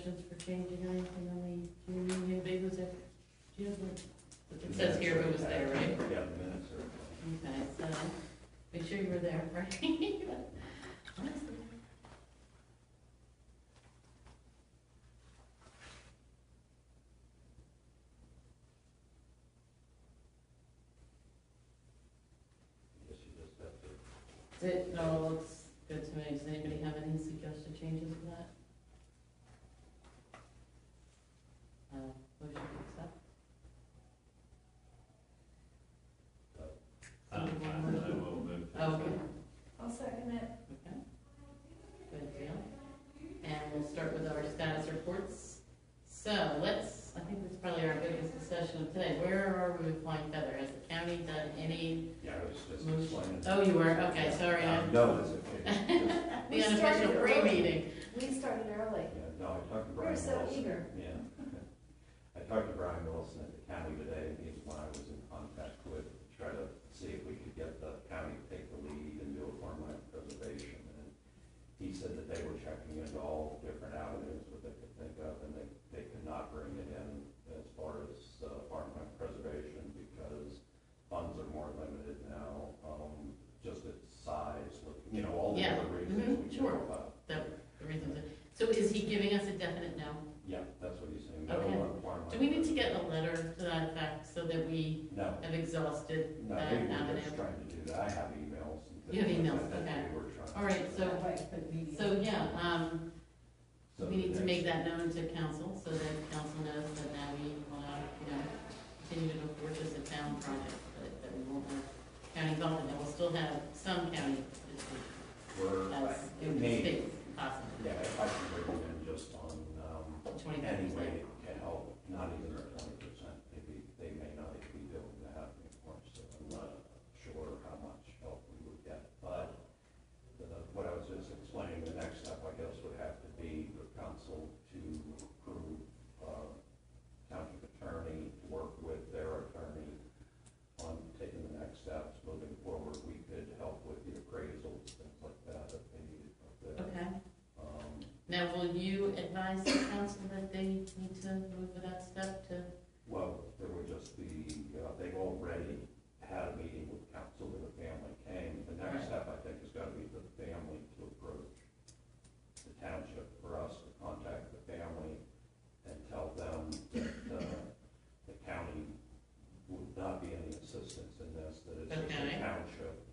suggestions for changing anything on the June meeting? Big was it? It says here who was there, right? Yeah, the minutes are. Okay, so make sure you were there, right? Yes, you just have to. It all looks good to me. Does anybody have any suggested changes for that? Motion to accept? I will move to. Oh, okay. I'll second it. Okay. Good deal. And we'll start with our status reports. So I think this is probably our biggest discussion of today. Where are we with Flying Feather? Has the county done any? Yeah, I was just Motion. explaining. Oh, you were? Okay, sorry. No, that's okay. Just- The unofficial pre-meeting. We started early. Yeah, no, I talked to We were Brian so Wilson. eager. Yeah. I talked to Brian Wilson at the county today, and he's one I was in contact with, to try to see if we could get the county to take the lead and do a farmland preservation. And he said that they were checking into all different avenues that they could think of, and they could not bring it in as far as farmland preservation because funds are more limited now, just its size, with, all the Yeah. other reasons we Sure. know about. The reasons. So is he giving us a definite no? Yeah, that's what he's saying. Okay. No farmland Do we need to get a preservation. letter to that effect so that we No. have exhausted No, that we were avenue? just trying to do that. I have emails. And You have things like emails, that okay. We were trying. All right, so yeah, So we need the to make next- that known to council so that council knows that now we will not, continue to report this a town project, that we won't have county involvement, and we'll still have some county participation We're, as it would maybe, state possible. yeah, if I can bring it in just on, 25%. any way to help, not even our 20%, maybe they may not be doing that anymore, so I'm not sure how much help we would get. But what I was just explaining, the next step, I guess, would have to be for council to approve, township attorney, to work with their attorney on taking the next steps, moving forward. We could help with the appraisals, things like that, if they needed help there. Okay, Um, now will you advise the council that they need to move to that step to? Well, there would just be, they've already had a meeting with council when the family came. The Right. next step, I think, is gotta be for the family to approach the township, for us to contact the family and tell them that, the county would not be any assistance in this, that it's just Okay. a township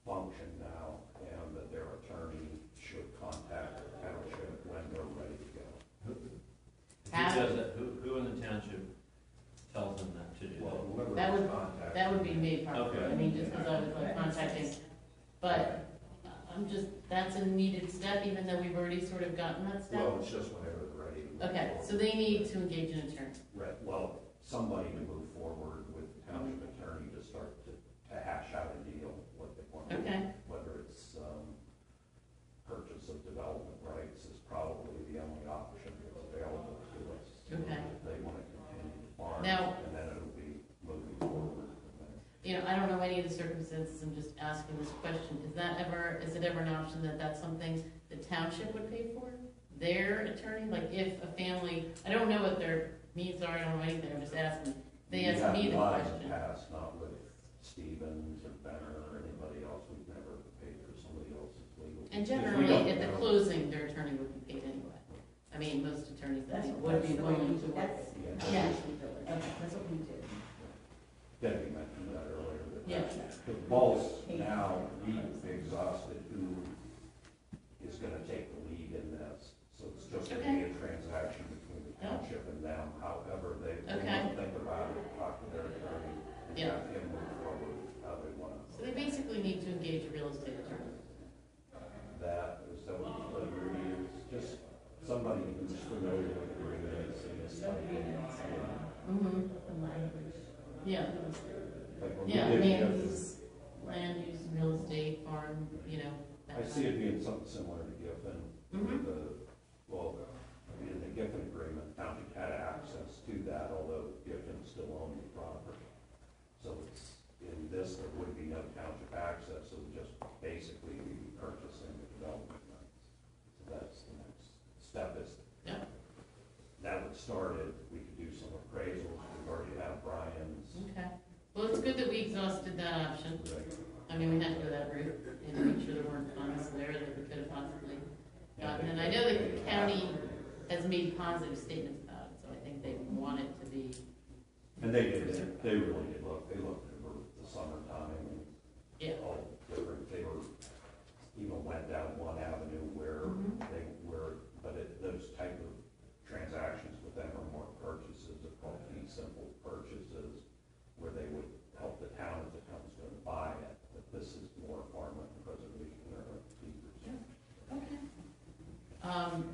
function now, and that their attorney should contact the township when they're ready to go. Who How- does that, who in the township tells them that to do Well, that? whoever That would- contacts That would be them. me probably, Okay. I mean, just because I was like contacting, but that's a needed step, even though we've already sort of gotten that step? Well, it's just whenever they're ready to move Okay, forward. so they need to engage an attorney. Right, well, somebody to move forward with the township attorney to start to hash out a deal, what they want to do. Okay. Whether it's, purchase of development rights is probably the only option that's available to us. Okay. If they want to continue to farm, Now- and then it'll be moving forward from there. I don't know any of the circumstances, I'm just asking this question. Is it ever an option that that's something the township would pay for? Their attorney, like if a family, I don't know what their needs are, I don't know anything, I'm just asking. They asked me the We have not in question. the past, not with Stevens or Benner or anybody else, we've never paid for somebody else's legal. And because we generally, don't at the know. closing, their attorney would be paid anyway. I mean, most attorneys that would be willing to work. Yeah. That's what we did. Debbie mentioned that earlier. That Yeah. The boss now, we've exhausted who is gonna take the lead in this. So it's just gonna be a transaction between the Yeah. township and them. However, they Okay. want to think about it, talk to their attorney, and Yeah. have him move forward how they want So they basically need to engage a real estate attorney. that. So what we need is just somebody who's familiar with agreements and this type of thing. Mm-hmm. Yeah, Like when we yeah, did the land other- use, real estate, farm, that I see kind it being something similar to Giffen. Mhm. In the Giffen agreement, township had access to that, although Giffen still owned the property. So it's, in this, there would be no township access, it would just basically be purchasing the development rights. So that's the next step, is good that we exhausted that option. Right. I mean, we had to go that route and make sure there weren't funds there that we could have possibly gotten. And I know the county has made positive statements about it, so I think they want it to be, And they did, they really did look, they looked over the summertime and yeah. all different, they were, even went down one avenue where Mhm. they were, but those type of transactions with them are more purchases, they're called fee simple purchases, where they would help the town if the town's gonna buy it, but this is more farmland preservation or fees. Okay.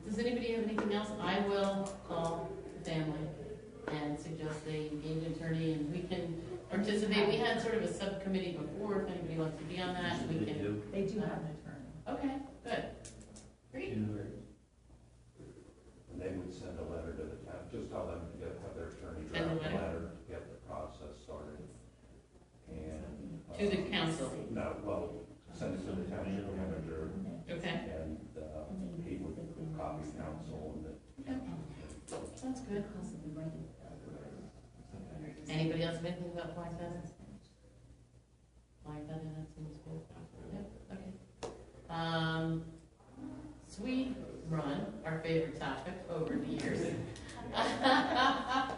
Does anybody have anything else? I will call the family and suggest they engage an attorney and we can participate. We had sort of a subcommittee before, if anybody wants to be on that, we They can. do. They do have an attorney. Okay, good. Great. And they would send a letter to the town, just tell them to have their attorney Send a draft a letter? letter to get the process started. And. To the council. No, well, send it to the township manager, Okay, and, he would copy council, and sounds good. Anybody else have anything about Flag Fest? Flag Fest, that seems good. Yep, okay. Sweet Run, our favorite topic over the years. I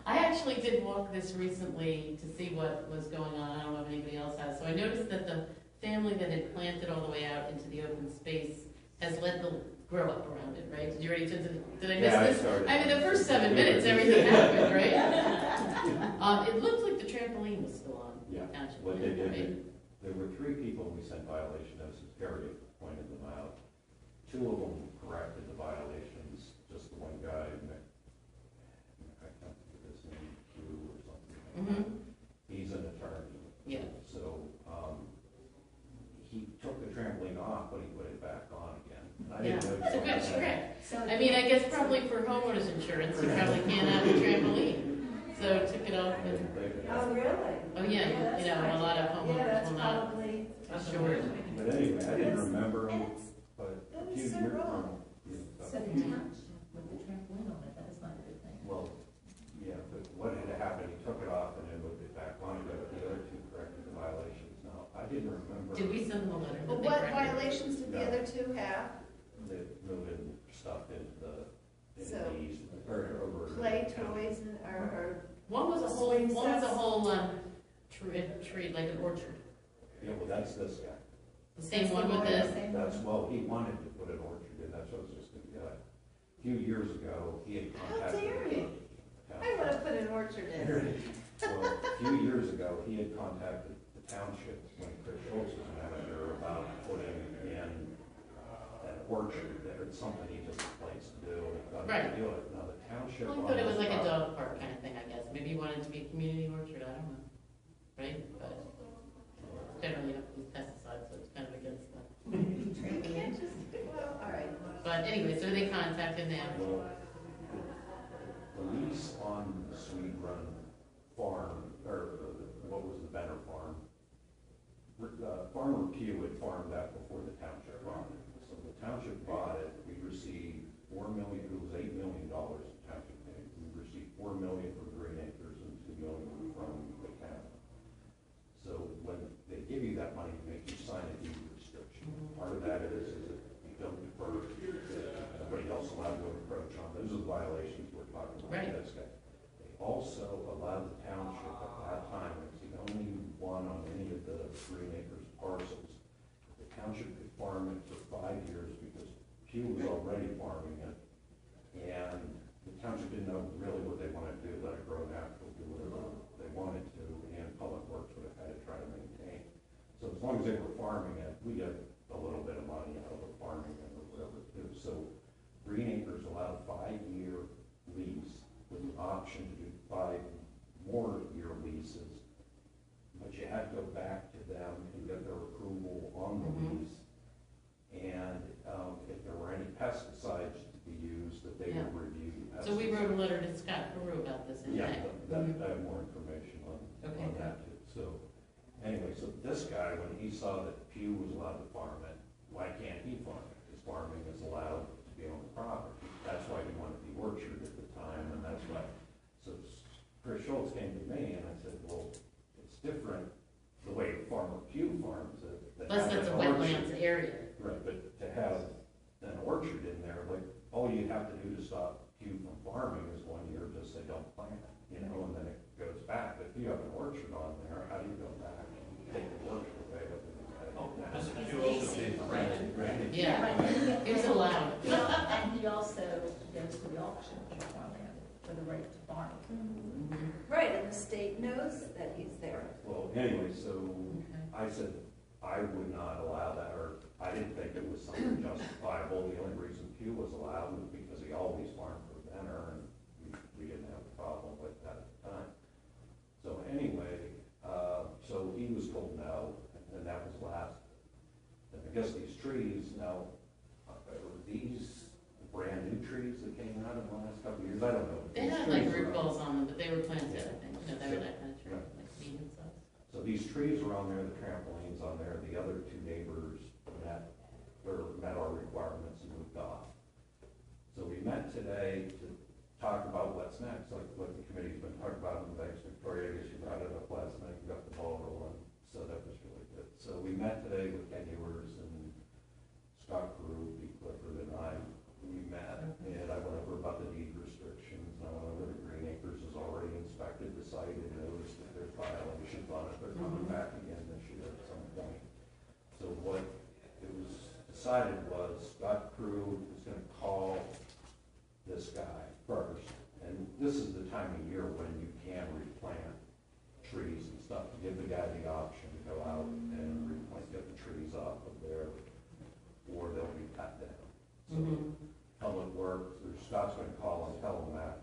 actually did walk this recently to see what was going on. I don't know if anybody else has. So I noticed that the family that had planted all the way out into the open space has let the grow up around it, right? Did you already, did I miss Yeah, I this? started. I mean, the first 7 minutes, everything happened, right? It looked like the trampoline was still on Yeah, township what they land, did, right? there were 3 people we sent violation notices, Gary pointed them out. 2 of them corrected the violations, just the one guy, I can't think of his name, Hugh or something. Mm-hmm, He's an attorney. yeah. So, he took the trampoline off, but he put it back on again. I Yeah, didn't know. it's a good trick. So I mean, I guess probably for homeowners insurance, you probably can't have a trampoline. So took it off and, Oh, really? oh yeah, you know, a lot of homeowners will not Probably. insure it. But anyway, I didn't remember And him, it's, but that a is few so years wrong. ago. So the township with the trampoline on it, that is not a good thing. Well, yeah, but what had happened, he took it off and then moved it back on, but the other 2 corrected the violations. Now, I didn't remember. Did we send them a letter? Well, Did they what correct it? violations did the other 2 have? They moving stuff into the So, easement, or over. Play toys and, or One was a whole, tree, like an orchard. Yeah, well, that's this guy. The same one with the, That's, well, he wanted to put an orchard in, that's what I was just gonna get at. A few years ago, he had How contacted. dare you. I wanna put an orchard in. Well, a few years ago, he had contacted the township when Chris Schultz was manager about putting in an orchard there. It's something he just likes to do, and he thought Right. he'd do it. Now, the township. well, I thought it was like a dog park kind of thing, I guess. Maybe he wanted it to be a community orchard, I don't know. Right? But generally you have to use pesticides, so it's kind of against the. You can't just, well, all right. But anyway, so they contacted them. Well, the lease on the Sweet Run farm, or what was the Benner farm? Farmer Pugh had farmed that before the township bought it. So the township bought it, we received $4 million, it was $8 million the township paid. We received $4 million from Green Acres and $2 million from the town. So when they give you that money, they make you sign a deed restriction. Part of that is that you don't defer, nobody else allowed to approach on, those are the violations we're talking about. Right. This guy. They also allowed the township at that time, it's the only one on any of the Green Acres parcels. The township could farm it for 5 years because Pew was already farming it. And the township didn't know really what they wanted to do, let it grow natural, do whatever they wanted to, and Public Works would have had to try to maintain. So as long as they were farming it, we get a little bit of money out of the farming it or whatever it is. So Green Acres allowed a 5-year lease with the option to do 5 more year leases. But you had to go back to them and get their approval on the Mhm. lease. And if there were any pesticides to be used, that they Yeah. would review the pesticides. So we wrote a letter to Scott Peru about this in Yeah, May. I have more information Okay. on that too. So, anyway, so this guy, when he saw that Pew was allowed to farm it, why can't he farm it? Because farming is allowed to be on the property. That's why he wanted the orchard at the time, and that's why. So Chris Schultz came to me and I said, well, it's wetlands area. Right, but to have an orchard in there, like, all you have to do to stop you from farming is 1 year, just say don't plant it, you know, and then it goes back. But if you have an orchard on there, how do you go back and take the orchard away? Oh, Mr. Chu also paid for granted. Granted. Yeah, Right, and he- it was allowed. And he also goes to the auction for the right to farm. Mhm. Right, and the state knows that he's there. Well, anyway, so Okay. I said I would not allow that, or I didn't think it was something justifiable. The only reason Pew was allowed was because he always farmed for Benner, and we didn't have a problem with that at the time. So anyway, so he was told no, and that was last. And I guess these trees, now, were these brand new trees that came out in the last couple of years? I don't know. They These had like trees root are- balls on them, but they were planted, I think, you know, they were that kind of tree, Right. like medium size. So these trees are on there, the trampolines on there, the other two neighbors met our requirements and moved off. So we met today to talk about what's next, like what the committee's been talking about in Banks Victoria. I guess you brought it up last night, we got the ball rolling, so that was really good. So we met today with Ken Ewers and Scott Carew, Pete Clifford, and we met, and I went over about the deed restrictions, and I went over the Green Acres has already inspected the site and noticed that there's violations on it, they're coming back again this year at some point. So what it was decided was Scott Carew was gonna call this guy first, and this is the time of year when you can replant trees and stuff, to give the guy the option to go out and replant, get the trees off of there, or they'll be cut down. So Mhm. Public Works, or Scott's gonna call and tell them that.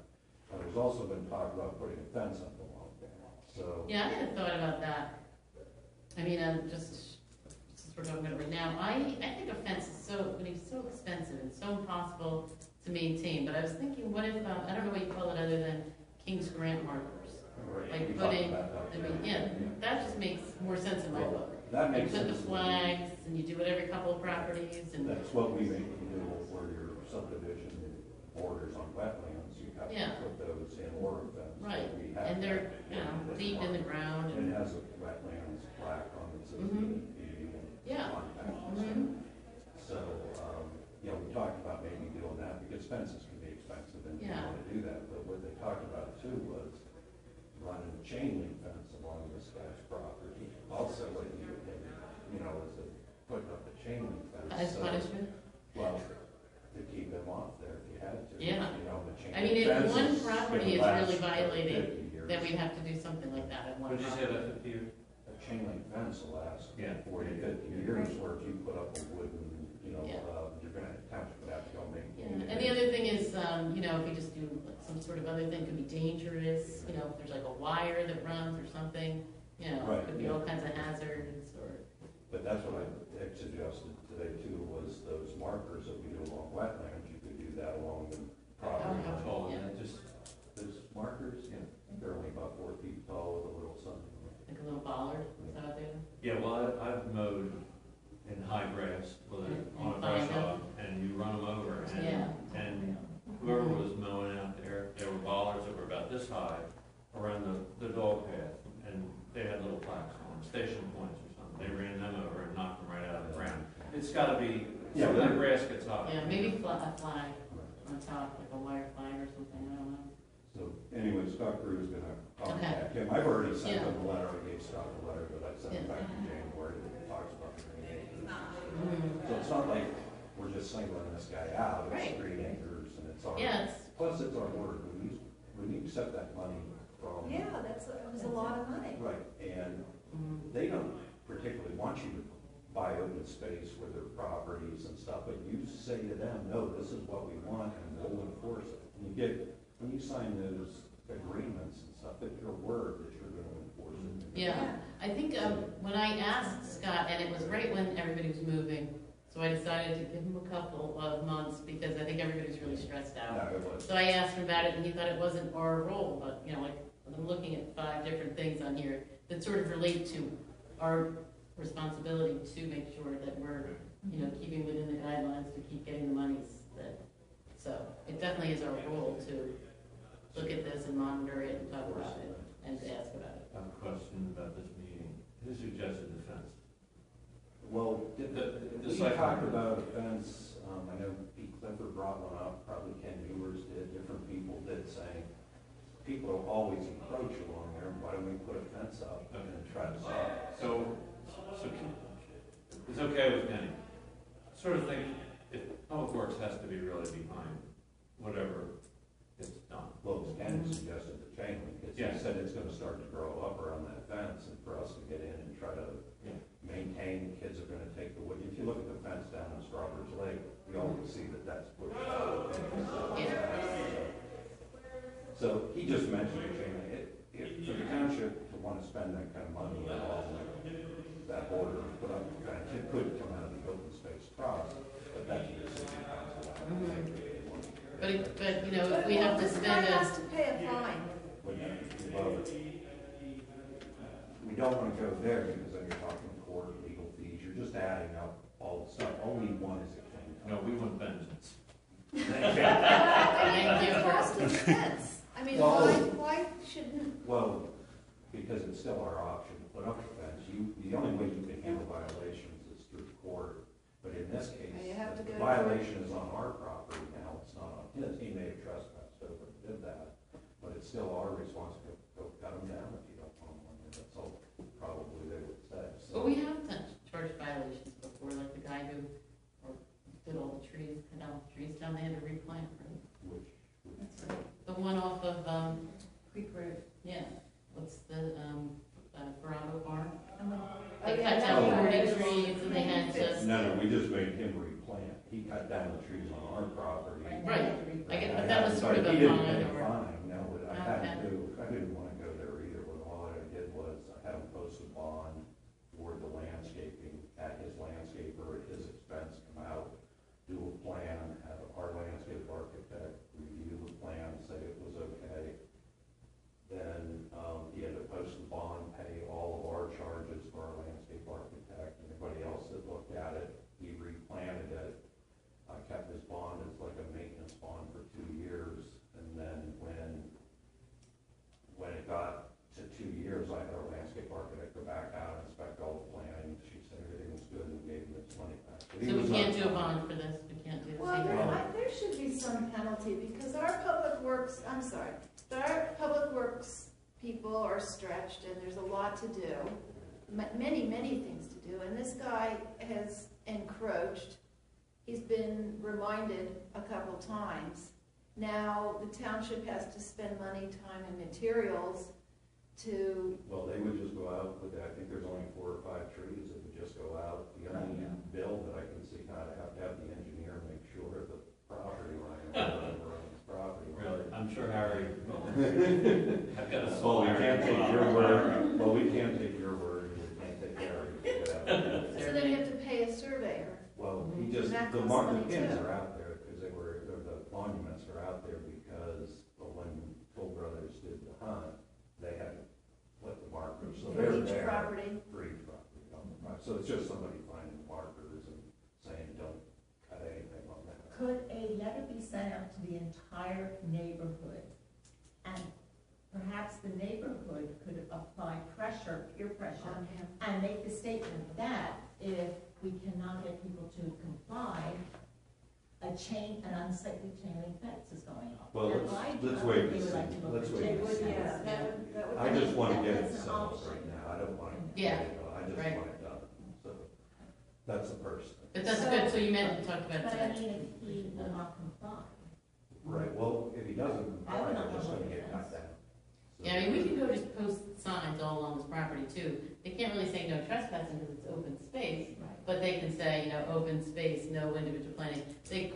And there's also been talk about putting a fence up along there, so. Yeah, I hadn't thought about that. I mean, just, since we're talking about it right now, I think a fence is so, I mean, it's so expensive and so impossible to maintain, but I was thinking, what if, I don't know what you call it other than King's Grant markers. Right, Like we talked putting, about that. I mean, yeah, that just makes more sense in my book. That You makes put sense. the flags, and you do it every couple of properties, and, That's what we make you do for your subdivision borders on wetlands, you have Yeah. to put those in order fence. right, We have and they're, that. you know, deep in the ground, And it and, has a wetlands plaque on it, says Mhm. DEP and Yeah. contact. Mhm. So, we talked about maybe doing that, because fences can be expensive, and you Yeah. want to do that, but what they talked about too was running a chain link fence along this guy's property. Also, what you would, is putting up a chain link fence. as so- punishment. Well, to keep them off there if you had to. Yeah. The chain I mean, link if fence one is property gonna is last really for violating, 50 years. Then we'd have to do something like that at one What did you say property. about 50 years? A chain link fence will last Yeah. 40, 50 years, where if you put up a wooden, Yeah. you're gonna, township would have to go Yeah, maintain it. and the other thing is, if you just do like some sort of other thing, could be dangerous, if there's like a wire that runs or something, Right, could be yeah. all kinds of hazards, or, But that's what I suggested today too, was those markers that we do along wetlands, you could do that along the property. Oh, How tall, yeah. and just, Those markers, they're only about 4 feet tall with a little sun. like a little bollard, is that out there? yeah, well, I've mowed in high grass with on a And brush find them. hog, and you run them over, Yeah. and whoever was mowing out there, there were bollards that were about this high around the dog path, and they had little plaques on them, station points or something. They ran them over and knocked them right out of the ground. It's gotta be, so Yeah. that grass gets high. Yeah, maybe a flag on top, like a wire flag or something, I don't know. So anyway, Scott Crew is gonna contact him. I've already sent Yeah. him a letter, I gave Scott a letter, but I sent it Yeah. back in January that talks about the Green Acres. Mhm. So it's not like we're just singling this guy out, Right. it's Green Acres, and it's our, Yeah, it's, plus it's our work, we need to accept that money from. Yeah, it was a lot of money. Right, and mhm. they don't particularly want you to buy open space with their properties and stuff, but you say to them, no, this is what we want, and we'll enforce it. And when you sign those agreements and stuff, it's your word that you're gonna enforce it. Yeah, I think when I asked Scott, and it was right when everybody was moving, so I decided to give him a couple of months because I think everybody's really stressed out. No, it was. So I asked him about it, and he thought it wasn't our role, but, I'm looking at 5 different things on here that sort of relate to our responsibility to make sure that we're, keeping within the guidelines to keep getting the monies that, so it definitely is our role to look at this and monitor it and talk about it and to ask about it. I have a question about this meeting. Who suggested the fence? Well, The we site talked plan. about a fence, I know Pete Clifford brought one up, probably Ken Ewers did, different people did, saying, people always encroach along there, why don't we put a fence up and try to solve it? So it's okay with Kenny. Sort of think, if Public Works has to be really behind whatever gets done. Well, Ken suggested the chain link, he Yeah. said it's gonna start to grow up around that fence, and for us to get in and try to Yeah. maintain, kids are gonna take the wood. If you look at the fence down in Strawberry Lake, you always see that that's pushed out. So he just mentioned the chain link. If for the township to wanna spend that kind of money along that border and put up the fence, it could come out of the open space trust, but that's your city council. But, you know, if we have to But the spend guy has a, to pay a fine. Well, we don't wanna go there because then you're talking court, legal fees, you're just adding up all the stuff. Only one is a thing. No, we want vengeance. Thank you The for- cost of fence. I mean, Well- why shouldn't, Well, because it's still our option to put up a fence. The only way you can handle violations is through court. But in this case, You have to the go to violation is on our property now, it's not on his. He may have trespassed over and did that, but it's still our responsibility to go cut them down if you don't want them on there. That's all probably they would say. but So, we have done charge violations before, like the guy who did all the trees, cut down the trees down, they had to replant, right? which, The one off of, Creek Road. yeah, what's the, Verano Barn? Oh, They yeah, cut down no. 40 trees and they had to, no, we just made him replant. He cut down the trees on our property. right, I get, but that was sort of a He didn't pay fine a or. fine, no, but I Okay. didn't wanna go there either, but all I did was, I had him post a bond for the landscaping, at his landscaper, at his expense, come out, do a plan, have our landscape architect review the plan, say it was okay. Then, he had to post the bond, pay all of our charges for our landscape architect, anybody else that looked at it, he replanted it. I kept his bond as like a maintenance bond for 2 years, and then when it got to 2 years, I had our landscape architect go back out and inspect all the planning, she said everything was good and gave him his money back. But he So we was can't not- do a bond for this, we can't do the Well, same. there should be some penalty, because our public works, I'm sorry, our public works people are stretched, and there's a lot to do, many, many things to do, and this guy has encroached. He's been reminded a couple times. Now, the township has to spend money, time, and materials to, Well, they would just go out with, I think there's only 4 or 5 trees that would just go out. The only bill that I can see, kind of have to have the engineer make sure the property line, whatever on his property line. Really, I'm sure Harry. I've got a Well, soul. we can't take your word, well, we can't take your word, we can't take Gary's. so then you have to pay a surveyor. Well, he just, That the costs mark, the money pins too. are out there, because they were, the monuments are out there because when Toll Brothers did the hunt, they had to put the markers, so For they're each there. property. For each property, on the property. So it's just somebody finding markers and saying, don't cut anything on that. Could a letter be sent out to the entire neighborhood? And perhaps the neighborhood could apply pressure, peer pressure, On him. and make the statement that if we cannot get people to comply, an unsightly chain link fence is going up. Well, And let's I wait think and they would see. like to look Let's at wait chain and link see. fence. That would. I just want to get it That's an settled option. right now, I don't want to. Yeah, I just right. want it done, so, that's the first thing. But that's good, so you meant to talk about But I today. mean, if he will not comply. Right, well, if he doesn't, I would I'm not just know gonna what get it cut is. down. So- Yeah, I mean, we can go just post signs all along this property too. They can't really say no trespassing because it's open space, Right. but they can say, you know, open space, no individual planting.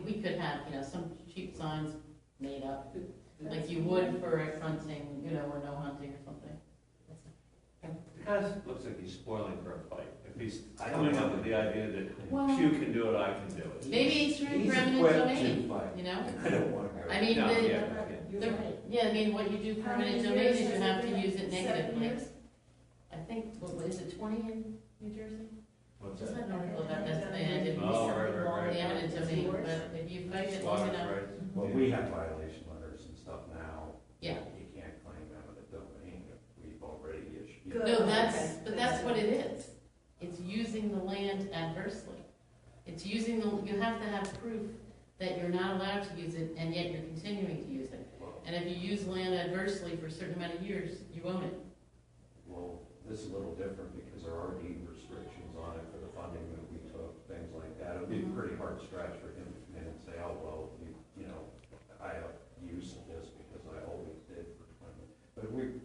We could have, you know, some cheap signs made up, like you would for a hunting, you know, or no hunting or something. It kind of looks like he's spoiling for a fight. If he's I don't coming know. up with the idea that Well- if you can do it, I can do it. Maybe it's true He's for eminent equipped domain, to fight. you know? I don't want to go. I mean, No, the- yeah. You're The- right. Yeah, I mean, what you do for How many eminent domain years is you has it have to been? use it 7 negatively. years? I think, what is it, 20 in New Jersey? What's Just that? had an article about that today, I didn't. Oh, right. The eminent domain, but if you fight it long Water's enough, rights. Well, we have violation letters and stuff now. yeah. You can't claim eminent domain if we've already issued. Good. No, Okay. but that's what it is. It's using the land at using you have to have proof that you're not allowed to use it, and yet you're continuing to use it. And if you use land adversely for a certain amount of years, you own it. Well, this is a little different because there are deed restrictions on it for the funding that we took, things like that. It would be a pretty hard stretch for him to come in and say, oh, well, you know, I have use of this because I always did for 20. But we're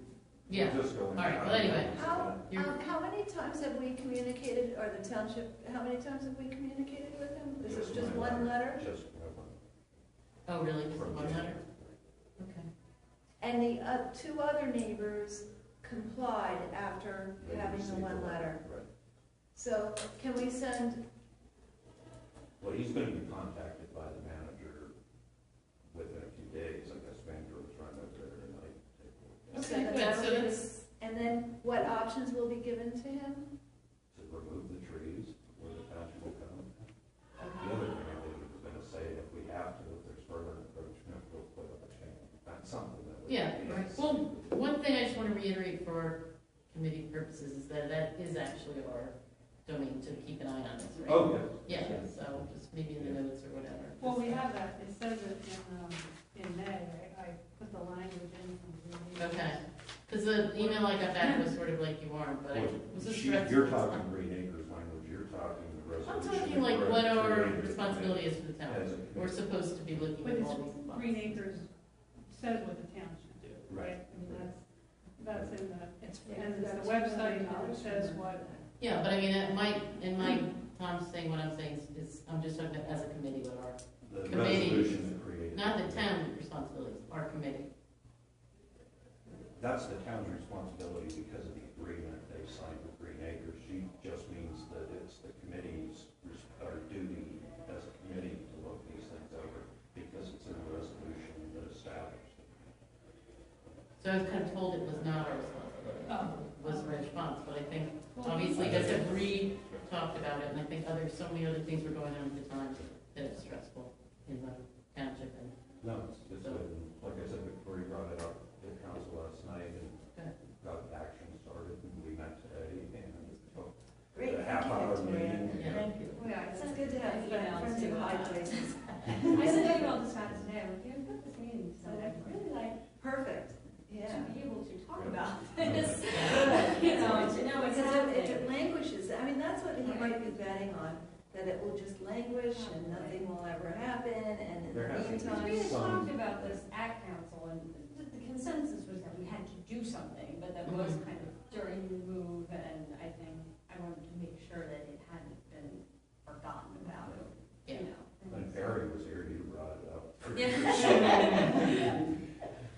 Yeah. just going. All right, well, anyway. How many times have we communicated, or the township, how many times have we communicated with him? Is it just one letter? Just one. Oh, really, just the one letter? Okay. And the two other neighbors complied after They having the received one letter. Right. So can we send, Well, he's gonna be contacted by the manager within a few days. I guess manager was running over there tonight. Okay, so good. that'll So be that's- this- and then what options will be given to him? To remove the trees where the township will come. The Okay. other thing I think he was gonna say, if we have to, if there's further encroachment, we'll put up a chain. That's something that would. Yeah, be- right. Well, one thing I just want to reiterate for committee purposes is that that is actually our domain to keep an eye on this, right? Oh, Yeah, yes. so just maybe in the notes or whatever. Well, we have that, it says it in May, right? I put the language in. Okay, because the email I got back was sort of like you aren't, but it was a stress. You're talking Green Acres language, you're talking the I'm resolution. talking like what our Green Acres responsibility is for the town. as a We're committee. supposed to be looking But at it's all these spots. Green Acres says what the town should do, right? I mean, that's in the, and it's the website, and it says what, Yeah, but I mean, in my, Tom's saying what I'm saying is, I'm just talking about as a committee with our, The committee, resolution that created. not the town responsibilities, our committee. That's the town's responsibility because of the agreement they signed with Green Acres. She just means that it's the committee's, our duty as a committee to look these things over because it's in the resolution that established it. So I was kind of told it was not our responsibility, it was a response, but I think, well, obviously, because Reed talked about it, and I think so many other things were going on at the time that it's stressful in the township, and No, it's good. Like I said, Victoria brought it up at council last night and Good. got action started and we met today and took Great, a thank half-hour you, Victoria. meeting. Yeah. Thank you. Well, yeah, It's good to have friends in high places. I sent an email to Scott today, like, you put this meeting, so I'd really like Perfect, yeah. to be able to talk Yeah. about Okay. this. You know, to know what's Because if it happening. languishes, I mean, that's what he might be betting on, that it will just languish and nothing will ever happen, and in There the has to be Because we meantime. had some- talked about this at council, and the consensus was that we had to do something, but that was Mhm. kind of during the move, and I think I wanted to make sure that it hadn't been forgotten about, Yeah. you know. When Barry was here, you brought it up.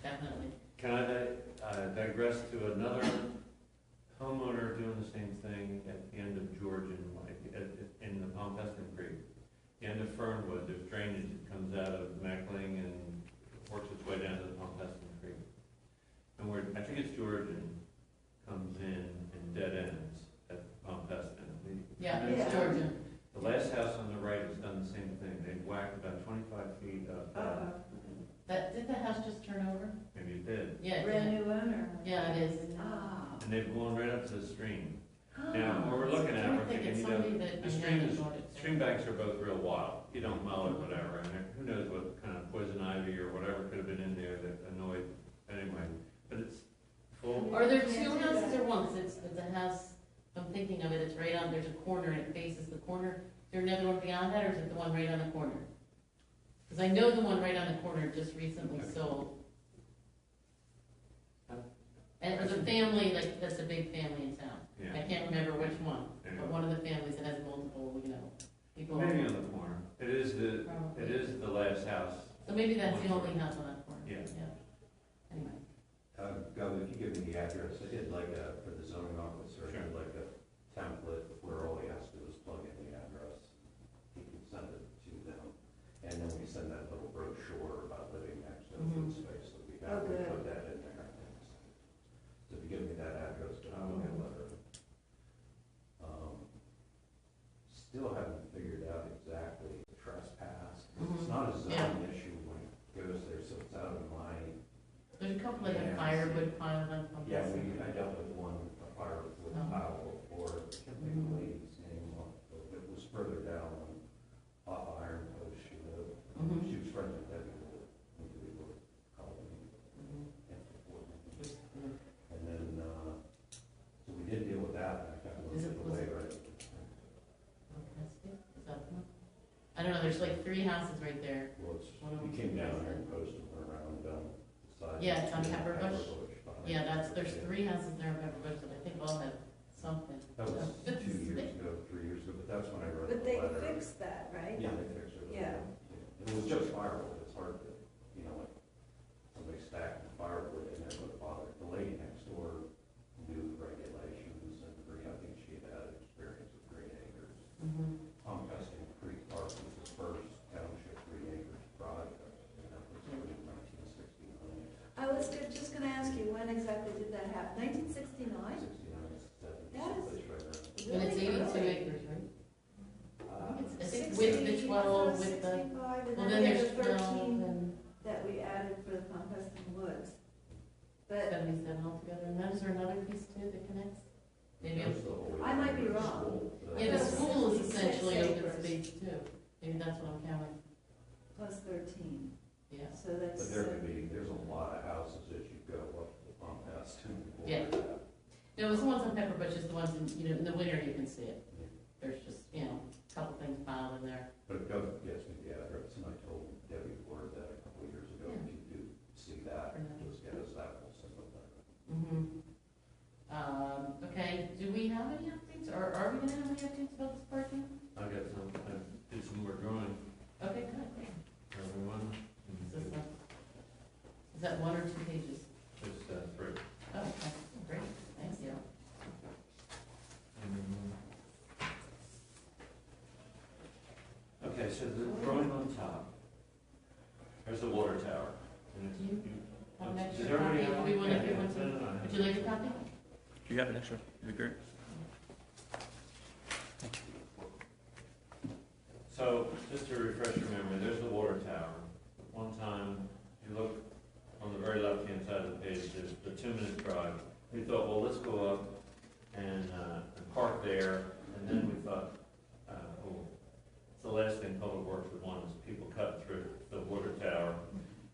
definitely. Can I digress to another homeowner doing the same thing at the end of Georgian, like in the Pompeston Creek? The end of Fernwood, there's drainage that comes out of Mackling and works its way down to the Pompeston Creek. And where, I think it's Georgian, comes in and dead ends at Pompeston. Yeah, Yeah. it's Georgia. The last house on the right has done the same thing. They've whacked about 25 feet of, Did the house just turn over? maybe it did. Yeah, it Brand did. new owner. Yeah, it is. Ah. And they've blown right up to the stream. Now, what we're looking at, I we're think thinking, it's you know, somebody that the I stream know is, bought it. stream banks are both real wild. You don't mow it, whatever, and who knows what kind of poison ivy or whatever could have been in there that annoyed, anyway. But it's full. Are there two houses or one? 'Cause it's a house, if I'm thinking of it, it's right on, there's a corner and it faces the corner. Is there another one beyond that, or is it the one right on the corner? Because I know the one right on the corner just recently sold. And it was a family, like, that's a big family in town. I Yeah, can't remember which one, but anyway. one of the families that has multiple, people. Maybe on the corner. It is the last house. So maybe that's the only house on that corner. Yeah. Anyway, Governor, if you give me the address, I did like for the zoning officer, I did like a template where all he has to do is plug in the address. He can send it to them. And then we send that little brochure about living next to open space that we have. Oh, We good. put that in there. So if you give me that address, I'll get a letter. Still haven't figured out exactly the trespass. It's Mhm. not a Yeah. zoning issue when it goes there, so it's out of my. there's a couple of Yeah. firewood piles on. Yeah, I dealt with one, a firewood Oh. pile before, I can't think of the lady's name, but it was further down I don't know, there's like 3 houses right there. Well, it's, One of you them- came down there and posted around down the side. Yeah, it's on Pepperbush. behind. Yeah, there's 3 houses there in Pepperbush that I think all have something. That was 2 years ago, 3 years ago, but that's when I read But the they letter. fixed that, right? Yeah, they fixed it. Yeah. It was just firewood, it's hard to, you know, like, somebody stacking firewood in there would bother. The lady next door knew the regulations and I think she had experience with Green Acres. Mhm. Comcasting Creek Park was the first township Green Acres project, and that was in 1969. I was just gonna ask you, when exactly did that happen? 1969? 69, 70, That is someplace right around. And it's Really 82 early. acres, right? I think 60, with the 12, with the, 65, and well, then then we there's have 12 13 and that we added for the composting woods. But 77 altogether. And then is there another piece too that connects? Maybe, That's the whole- I might be wrong. School, yeah, the school is 66 essentially open acres. space too. Maybe that's what I'm counting. plus 13, Yeah. so that's. But there could be, there's a lot of houses as you go up the pump house too. Yeah. No, it was the ones on Pepperbush, is the ones in, you know, in the winter you can see it. There's just, you know, a couple things piled in there. But it does, gets me the address, and I told Debbie Ward that a couple of years ago, if you do see that, just get us that, we'll send them that. Mm-hmm. Okay, do we have any updates, or are we gonna have any updates about this parking? I got some, I did some more drawing Okay, good, great. for everyone. Is this is that 1 or 2 pages? Just, 3. Oh, okay, great, thanks, yeah. Okay, so the drawing on top, there's the water tower. And it's- Do you have an Does extra everybody copy? have Do we one? wanna Yeah, give one yeah, to, no, no, no. would you like a copy? Do you have an extra? That'd be great. So, just to refresh your memory, there's the water tower. One time, if you look on the very left-hand side of the page, there's the 2-minute drive. We thought, well, let's go up and park there, and then we thought, oh, it's the last thing Public Works would want is people cutting through the water tower.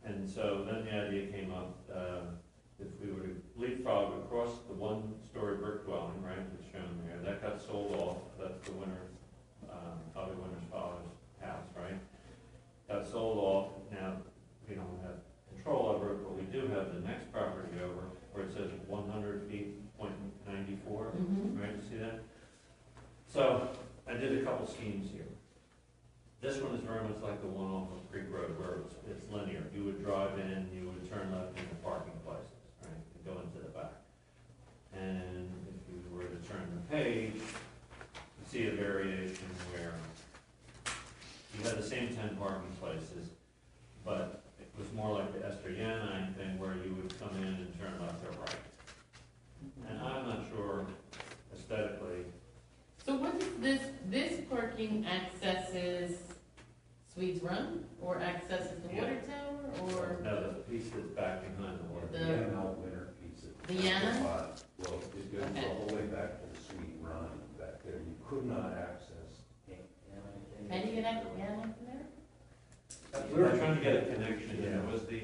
And so then the idea came up, if we were to leapfrog across the 1-story brick dwelling, right, that's shown there, that got sold off, that's the winner's, probably winner's father's house, right? Got sold off, now we don't have control over it, but we do have the next property over, where it says 100 feet, .94, Mm-hmm. right, you see that? So, I did a couple schemes here. This one is very much like the one off of Creek Road, where it's linear. You would drive in, you would turn left into parking places, right, and go into the back. And if you were to turn the page, you see a variation where you had the same 10 parking places, but it was more like the Esther Yanine thing, where you would come in and turn left or right. And I'm not sure aesthetically. So what is this parking accesses Swedes Run, or accesses the water tower, or? No, the piece that's back behind the water. The The- Yanal winter piece. The Yana? Well, it goes Okay. all the way back to the Sweet Run back there. You could not access. How do you get out, yeah, up there? We were trying to get a connection, and it was the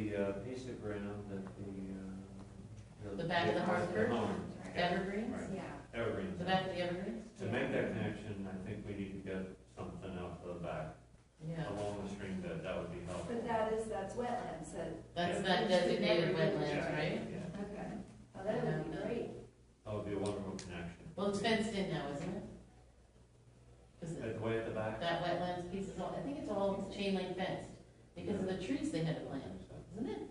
piece of ground that the. The back of the Hartford? home, Evergreens? Right. Yeah. Evergreens. The back of the Evergreens? To make that connection, I think we need to get something out the back, Yeah, along the stream bed, that would be helpful. But that's wetlands, so, that's Yeah. that designated Yeah, wetlands, right? Yeah, okay. Oh, that would be great. that would be a wonderful connection. Well, it's fenced in now, isn't it? Is it, At the way at the back? that wetlands piece is all, I think it's all chain link fenced, because of the trees they had to plant, isn't it?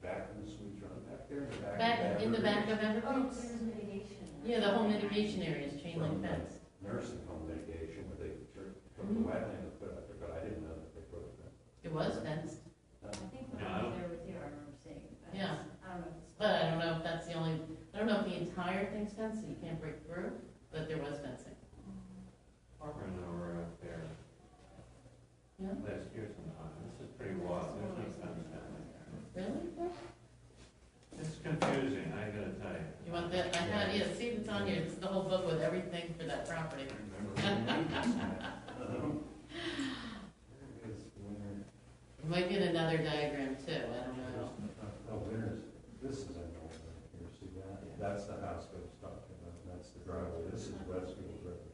Back in the Sweet Run back there? Back, in the back of Oh, Evergreens? there's mitigation. Yeah, the whole mitigation area is chain link fenced. Nursing home mitigation where they took the Mhm. wetland and put up there, but I didn't know that they put it there. It was fenced, I think when No, I I was don't- there with you, I remember seeing that. Yeah. I don't know if it's. but I don't know if that's the only, I don't know if the entire thing's fenced, so you can't break through, but there was fencing. Ran over up there Yeah, last year sometime, this is pretty wild, there's no fence down there. really? It's confusing, I gotta tell you. You want that, I had, yeah, see if it's on here, this is the whole book with everything for that property. You might get another diagram too, I don't know. Oh, Winters, this is an old one here, see that? That's the house I was talking about, that's the driveway, this is Westfield Road.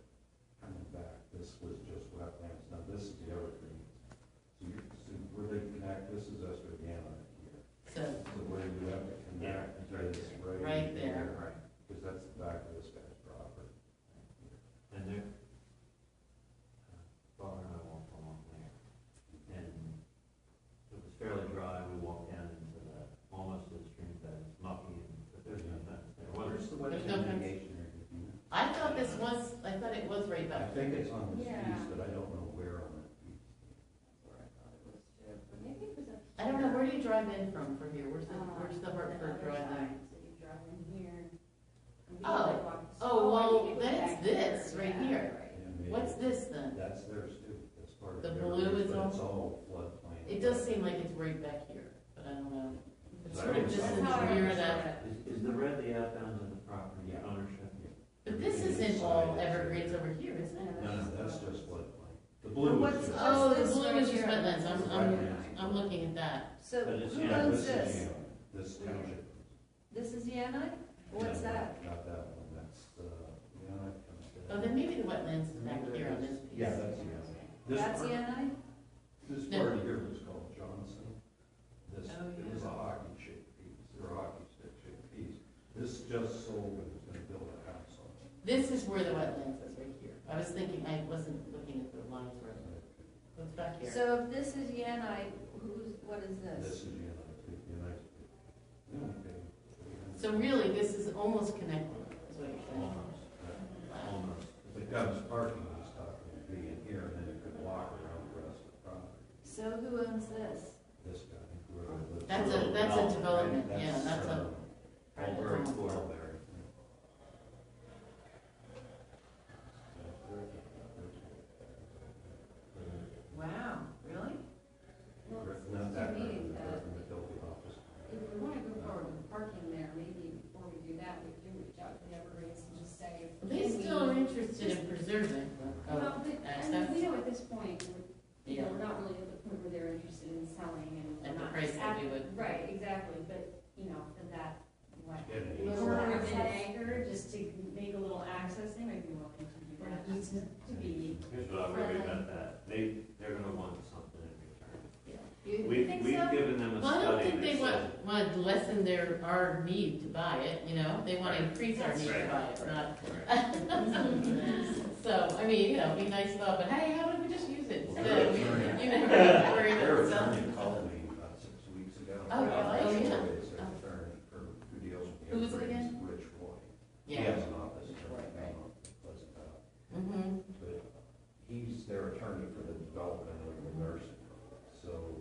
Coming back, this was just wetlands, now this is the I thought it was right I back. think it's on this Yeah. piece, but I don't know where on that piece. Where I thought it was too, but maybe it was up. I don't know, where do you drive in from here? Where's the On Hartford the other drive in? side, so you drive in here. and we Oh. like walk the Oh, I well, think it was then it's back this, here, right yeah, here. right. And maybe What's this then? That's theirs too, that's part of The their blue roof, is but it's all- all floodplain. It does seem like it's right back here, but I don't know. It's I sort think of it's just That's in how I the rear of understood that. it. Is the red the outbounds of the property Yeah. ownership? But this isn't all evergreens over here, is it? No, no, that's just floodplain. The blue what's- is just. Oh, the this blue right is just here? wetlands, Wetlands. I'm looking at that. So But it's- who yeah, owns This this? is Yale, this township. This is Yanai? What's No, that? Not that one, that's, Yale comes to. Oh, then maybe the wetlands is back here on this piece. Yeah, that's Yale. This That's part- Yanai? This No. part here was called Johnson. This, Oh, it was a hockey shaped piece, or a hockey stick shaped piece. This just sold and was gonna build a house on it. This is where the wetlands is, right here. I was thinking, I wasn't looking at the lines right. What's back here? So if this is Yanai, what is This this? is United. So really, this is almost connected, is what you're saying. Almost, almost. If it comes parking, it's not gonna be in here, and then you could walk around the rest of the property. So who owns this? This guy, whoever lives. That's a development, yeah, that's a. All very Right, cool there. Wow, really? Well, it Not seems that, to me that in the building office. if we want to go forward with parking there, maybe before we do that, we do reach out to the Evergreen and just say. They can still are we- interested in preserving. Well, but, I mean, access. we know at this point, you know, Yeah. we're not really at the point where they're interested in selling and. At we're the not price that we at- would. Right, exactly, but, you know, for that, what, Yeah, and little he's- more of an anchor, just to make a little access, they might be willing to do that, just to be. Here's what I worry about that. They're gonna want something in return. You We've think we've so? given them a Well, I don't study think that they says. want to lessen our need to buy it, you know? They want to Right. increase our need to Right. buy it, Right. not. So, I mean, you know, be nice about, but hey, how about we just use it Well, instead? their You never have to worry Their about selling. attorney called me about 6 weeks ago. Oh, really? Oh, yeah. It's their attorney for, who deals with the. Who is it Evergreens, again? Rich Roy. He Yeah. has an office in Right, right. Pleasant Valley. Mm-hmm. But he's their attorney for the development of the nursing home. So,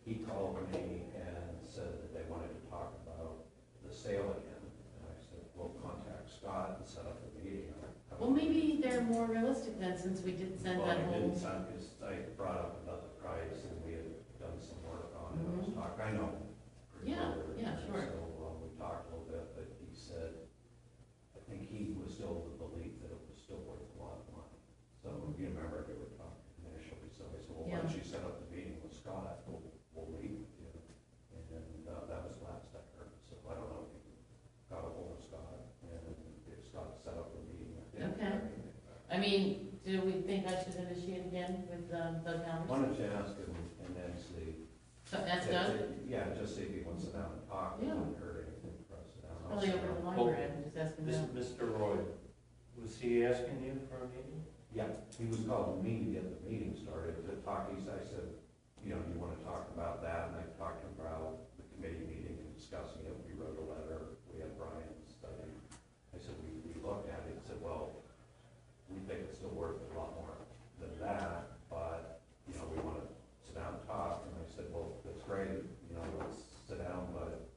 he called me and said that they wanted to talk about the sale again. And I said, well, contact Scott and set up a meeting. Well, maybe they're more realistic then, since we did send Well, that I whole. didn't sign, because I brought up another price and we had done some work on it. I was talking, I know. pretty Yeah, well everything. yeah, sure. So, we talked a little bit, but he said, I think he was still of the belief that it was still worth a lot of money. So, you remember, they were talking initially, so I said, well, why don't you set up the meeting with Scott, we'll meet with you. And, that was the last I heard, so I don't know if you got a hold of Scott, and if Scott set up a meeting. I didn't Okay. hear anything back. I mean, do we think I should initiate again with Doug Why Howard? don't you ask him and then see? So that's Doug? Yeah, just see if he wants to sit down and talk, it Yeah. wouldn't hurt anything for us to sit down. I'll Probably sit over the down. library, I can just ask him now. Mr. Roy, was he asking you for a meeting? Yeah, he was calling me to get the meeting started, to talk, I said, you know, you wanna talk about that, and I talked to him about the committee meeting and discussing it, we wrote a letter, we had Brian study. I said, we looked at it, he said, well, we think it's still worth a lot more than that, but, you know, we wanna sit down and talk, and I said, well, that's great, you know, let's sit down, but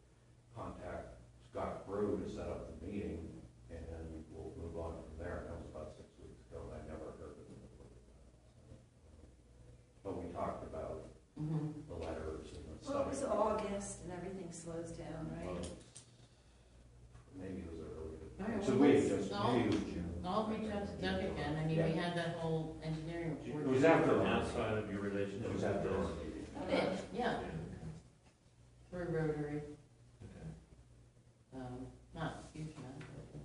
contact Scott Brew to set up the meeting, and we'll move on from there. That was about 6 weeks ago, and I never heard of it before. But we talked about Mm-hmm. the letters and the Well, it was stuff. August and everything slows down, right? Maybe it was earlier. All right, So well, we let's- just, maybe it was June. I'll reach out to Doug again, I mean, we had that whole engineering It report. was after, Outside of your it relationship was with after our this? meeting. Yeah, for Rotary, Okay. not huge amount, but,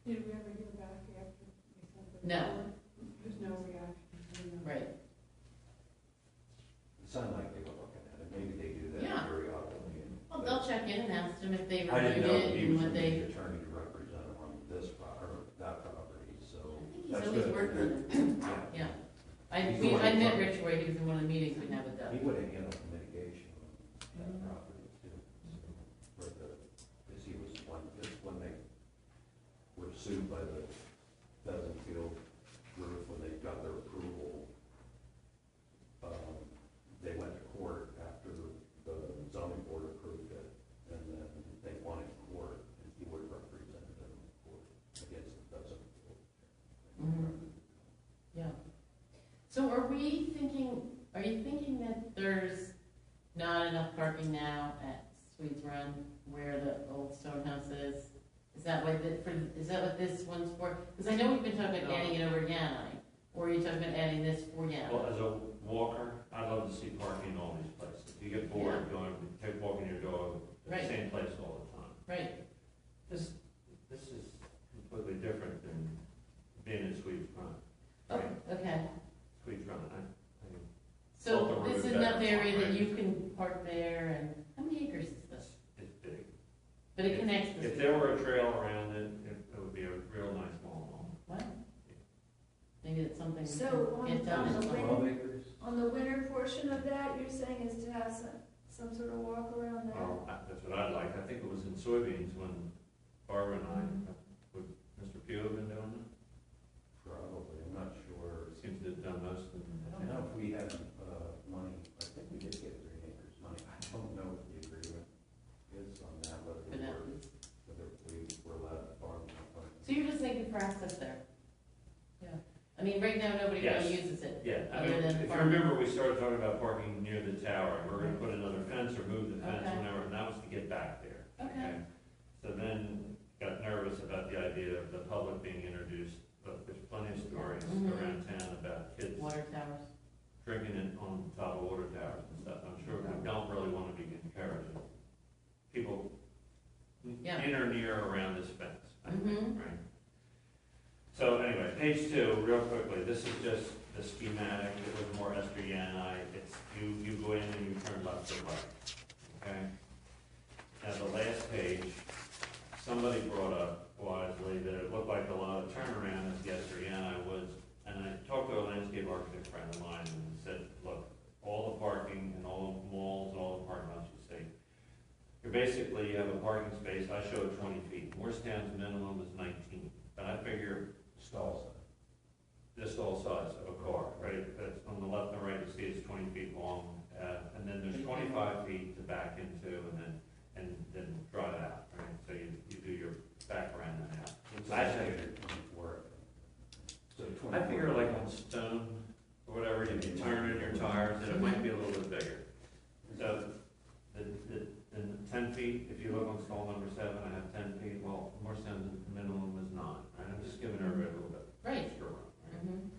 Did we ever hear back after we sent the? No. report? There's no reaction. right. It sounded like they were looking at it, maybe they do that Yeah. periodically. Well, they'll check in and ask them if they I didn't reviewed know it he and was what the they, attorney to represent him on this or that property, so. I think he's that's always good. worked with them, Yeah. yeah. He's the one I who met talked. Rich Roy, he was in one of the meetings we had with Doug. He would have handled the mitigation on that Mhm. property too, for the, because he was one, because when they were So are you thinking that there's not enough parking now at Sweets Run where the old stone house is? Is that what this one's for? Because I know we've been talking about adding it over Yanai, or are you talking about adding this for Yanai? Well, as a walker, I love to see parking in all these places. You get bored going, walking your dog at Right. the same place all the time. Right, This is completely different than being in Sweet's Run. oh, okay. Sweet's Run, So Both are this is really enough better. area that you can park there, and how many acres is this? it's big. But it connects the. If there were a trail around it, it would be a real nice mall. Wow. Maybe it's something we So can get done. on as the well. 12 acres? On the winter portion of that, you're saying is to have some sort of walk around there? Well, that's what I'd like. I think it was in soybeans when Barbara and I, would Mr. Pugh have been doing it? Probably, I'm not sure. Seems to have done most of them. I don't know if we had money, I think we did get 3 acres money. I don't know what the agreement is on that, whether For that. we were allowed to farm that part. So you're just thinking for access there? Yeah. I mean, right now, nobody really Yes. uses it. Yeah, I Other mean, than if you farming. remember, we started talking about parking near the tower, and we're gonna put another fence or move the fence, Okay. whatever, and that was to get back there. Okay. So then got nervous about the idea of the public being introduced, but there's plenty of stories Mhm. around town about kids Water towers. drinking it on top of water towers and stuff. I'm sure we don't really wanna be encouraging people Yeah. in or near or around this fence, I think, Mhm. right? So anyway, page 2, real quickly, this is just the schematic, it was more Esther Yanai, it's, you go in and you turn left or right, okay? Now, the last page, somebody brought up wisely that it looked like a lot of turnaround at the Esther Yanai Woods, and I talked to a landscape architect friend of mine and said, look, all the parking and all the malls and all the parking lots you see, you're basically, you have a parking space, I showed 20 feet, Morristown's minimum is 19, but I figure Stalls. this whole size of a car, right? That's on the left and right, you see it's 20 feet long, and then there's 25 feet to back into, and then drive out, right? So you do your back around and out. I figured, 24. So I figure like on stone, or whatever, you can turn in your tires, that it might be a little bit bigger. So, the 10 feet, if you look on stall number 7, I have 10 feet, well, Morristown's minimum is 9, right? I'm just giving everybody a little bit Right. extra room, right? Mhm.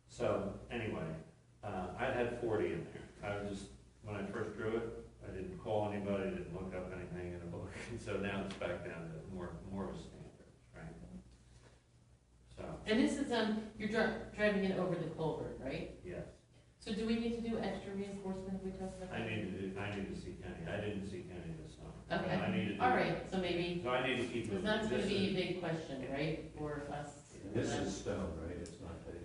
So, anyway, I'd had 40 in there. I was just, when I first drew it, I didn't call anybody, didn't look up anything in a book, and so now it's back down to more of a standard, right? So, And this is, you're driving it over the culvert, right? yes, So do we need to do extra reinforcement if we talk about that? I need to see Kenny. I didn't see Kenny this summer. Okay. I need to do. All right, so maybe, So I need to keep because moving. that's gonna This be a is- big question, right, for us? This is stone, right? It's not paved.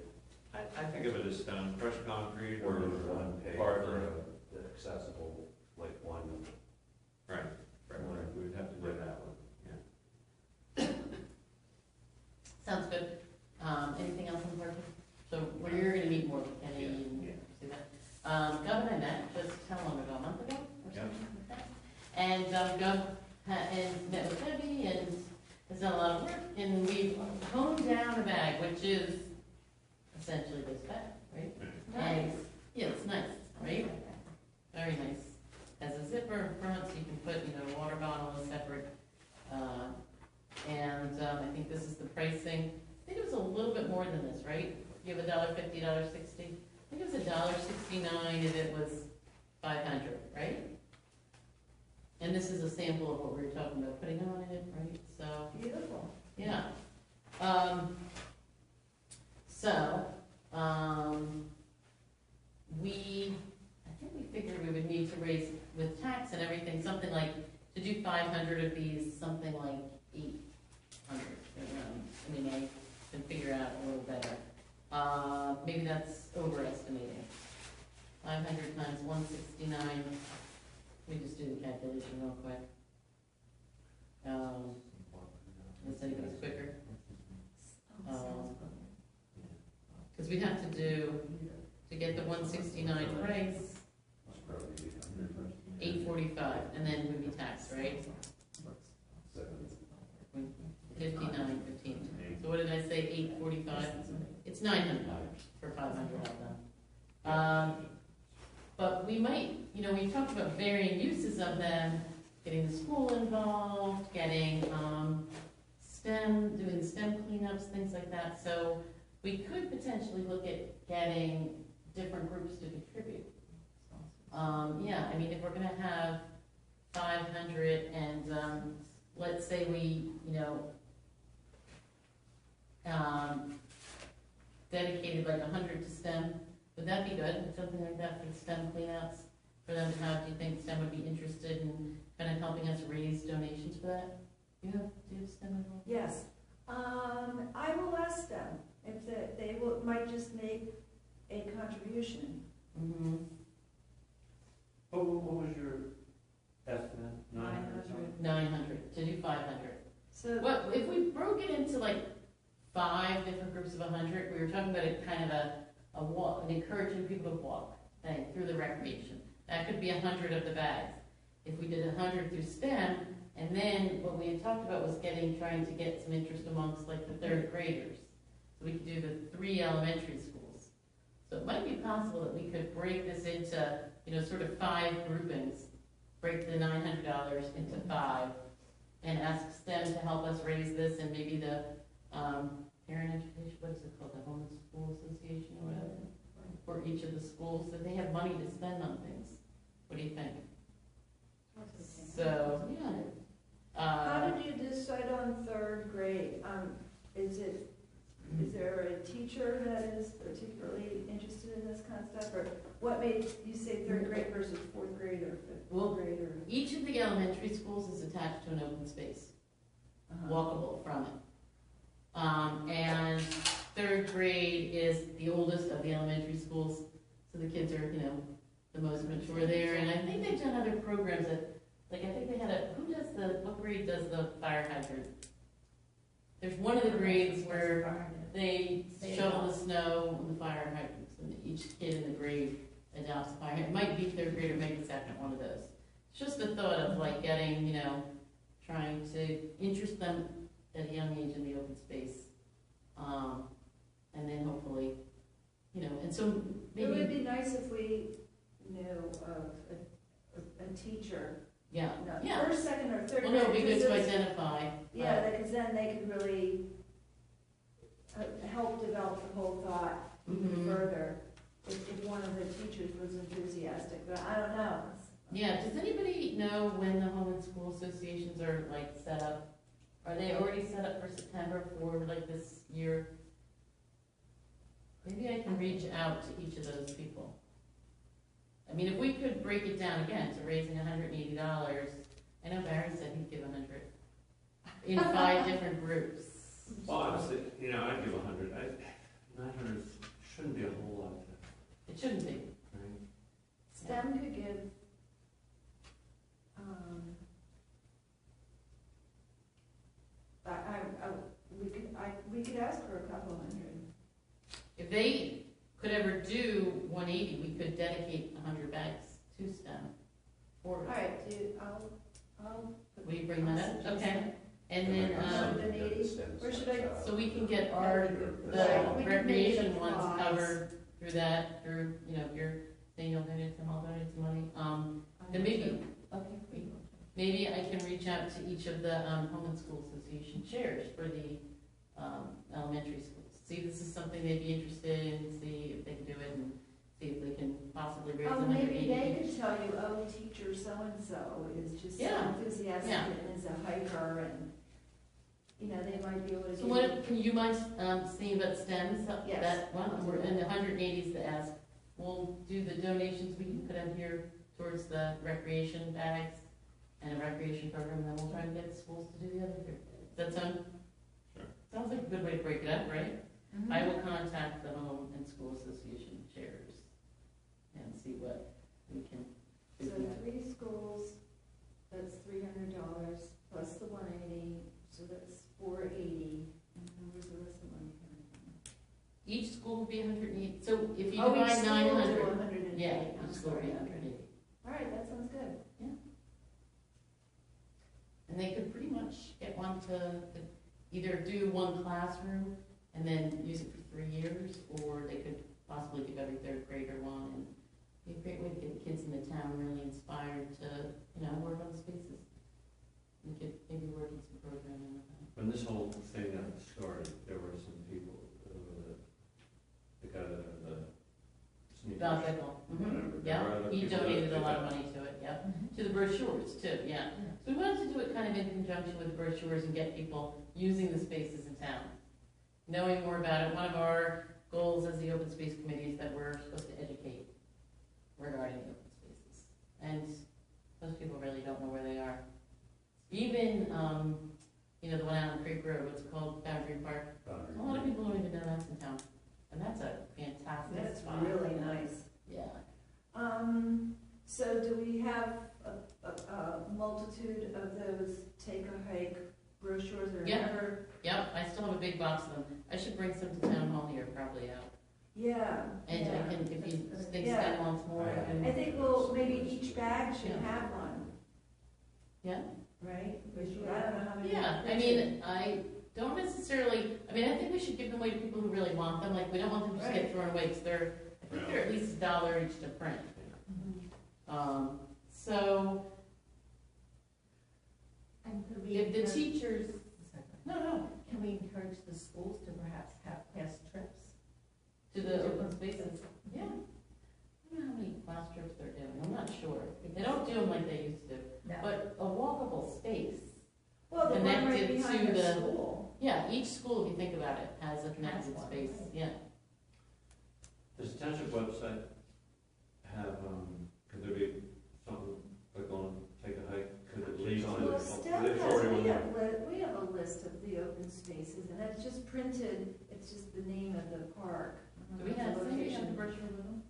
I think of it as stone, fresh concrete, Or or there's one paved part for of the accessible, like one. right. We would have to do that one, yeah. Sounds good. Anything else on parking? So we're gonna meet more with Kenny and Yeah. see that. Gov and I met just how long ago, a month ago or Yeah. something like that? And Gov and met with Debbie and has done a lot of work, and we've honed down a bag, which is essentially this bag, right? And, yeah, it's nice, right? Very nice. Has a zipper in front, so you can put, a water bottle is separate. And I think this is the pricing. I think it was a little bit more than this, right? You have $1.50, $1.60. I think it was $1.69 if it was 500, right? And this is a sample of what we were talking about putting on it, right? So, Beautiful. yeah. I think we figured we would need to raise, with tax and everything, something like, to do 500 of these, something like 800. I mean, I can figure out a little better. Maybe that's overestimating. 500 times 169, let me just do the calculation real quick. Let's say it goes quicker. Because we'd have to do, to get the 169 price, It's probably 845, and then would be taxed, right? 59, 15. So what did I say, 845? It's $900 for 500 of them. But we might, we talked about varying uses of them, getting the school involved, getting STEM, doing STEM cleanups, things like that. So we could potentially look at getting different groups to contribute. Yeah, I mean, if we're gonna have 500 and, let's say we, dedicated like 100 to STEM, would that be good? Something like that for the STEM cleanups, for them to have, do you think STEM would be interested in kind of helping us raise donations for that? Do you have STEM involved? Yes. I will ask them if they might just make a contribution. Mm-hmm. What was your estimate? 900? 900 to do 500. So What if we broke it into like 5 different groups of 100? We were talking about it kind of a walk, and encouraging people to walk through the recreation. That could be 100 of the bags. If we did 100 through STEM, and then what we had talked about was trying to get some interest amongst like the 3rd graders. So we could do the 3 elementary schools. So it might be possible that we could break this into, sort of 5 groupings, break the $900 into 5, and ask STEM to help us raise this, and maybe the parent education, what is it called, the Home School Association or whatever, for each of the schools, that they have money to spend on things. What do you think? So, yeah. how did you decide on 3rd grade? Is there a teacher that is particularly interested in this kind of stuff, or what made you say 3rd grade versus 4th grade or 5th grade? Or Each of the elementary schools is attached to an open space, walkable from it. And 3rd grade is the oldest of the elementary schools, so the kids are, the most mature there. And I think they've done other programs that, like, I think they had what grade does the fire hydrant? There's one of the grades where they shovel the snow on the fire hydrants, and each kid in the grade adopts a fire hydrant. It might be 3rd grade or maybe 2nd, one of those. It's just the thought of like getting, trying to interest them at a young age in the open space. And then hopefully, and so maybe. It would be nice if we knew of a teacher. Yeah, Not yeah. 1st, 2nd, or 3rd Well, no, it'd be good because to it's- identify. Yeah, because then they could really help develop the whole thought even Mhm. further if one of the teachers was enthusiastic, but I don't know. Yeah, does anybody know when the home and school associations are like set up? Are they already set up for September for like this year? Maybe I can reach out to each of those people. I mean, if we could break it down again to raising $180, I know Barry said he'd give 100 in 5 different groups. Well, honestly, I'd give 100. 900 shouldn't be a whole lot. It shouldn't be. Right? STEM could give, we could ask for a couple hundred. If they could ever do 180, we could dedicate 100 bags to STEM. All right, I'll. Will you bring that up? Okay. And And then, like something that 180, extends where should such I- a- so we can get our, the Right, we can recreation make it ones wise. covered through that, if you're saying you'll donate some, I'll donate some money. Then maybe, okay, great. Maybe I can reach out to each of the, Home and School Association chairs for the, elementary schools. See if this is something they'd be interested in, see if they can do it, and see if they can possibly raise Oh, 180. maybe they could tell you, oh, teacher so-and-so is just so Yeah. enthusiastic Yeah. and is a hiker, and, they might be able to. So what, can you mind, seeing about STEM, so Yes. that one, we're in the 180s to ask. We'll do the donations we can put in here towards the recreation bags and a recreation program, and then we'll try to get the schools to do the other 50. Does that sound? Sure. Sounds like a good way to break it up, right? Mhm. I will contact the Home and School Association chairs and see what we can do. So 3 schools, that's $300 plus the 180, so that's 480. And where's the rest of the money coming from? Each school will be 180, so if you Oh, each divide school will do 900, 180. yeah, I'm each school will be sorry. 180. All right, that sounds good. And they could pretty much get one to either do one classroom and then use it for 3 years, or they could possibly give every third grader one, and be a great way to get the kids in the town really inspired to, work on the spaces. We could maybe work in some programming with that. When this whole thing started, there were some people, the guy that the Don sneakers. Bickle. Whatever. Yeah, There were other he people that donated a did lot of that. money to it, yeah, to the brochures too, yeah. So we wanted to do it kind of in conjunction with the brochures and get people using the spaces in town, knowing more about it. One of our goals as the Open Space Committee is that we're supposed to educate regarding the open spaces. And most people really don't know where they are. Even, the one out on Creek Road, what's it called, Boundary Park. A lot of people don't even know that's in town. And that's a fantastic That's spot. really nice. Yeah. So do we have a multitude of those take a hike brochures or Yeah. ever? Yep, I still have a big box of them. I should bring some to town hall here, probably out. Yeah. And yeah. I can, if you think Yeah. Stan wants more, I can. I think, well, maybe each bag should Yeah. have one, Yeah, right? Brochure. I don't know how many. yeah, I mean, I don't necessarily, I think we should give them away to people who really want them, like, we don't want them to just get thrown away, because I think they're at least $1 each to print. Mhm. So, And could we if the encourage- teachers, no, Can we encourage the schools to perhaps have class trips? to the open spaces, yeah. I don't know how many class trips they're doing, I'm not sure. They don't do them like they used to, No. but a walkable space. Well, the one right Connected behind to the the- school. Yeah, each school, if you think about it, has a connected one, space, right. yeah. Does the township website have, could there be something like on take a hike? Could it lead on? Well, it? STEM It's has, already on we there. have, we have a list of the open spaces, and it's just printed, it's just the name of the park. Do we the have, somebody have the location. brochure with them?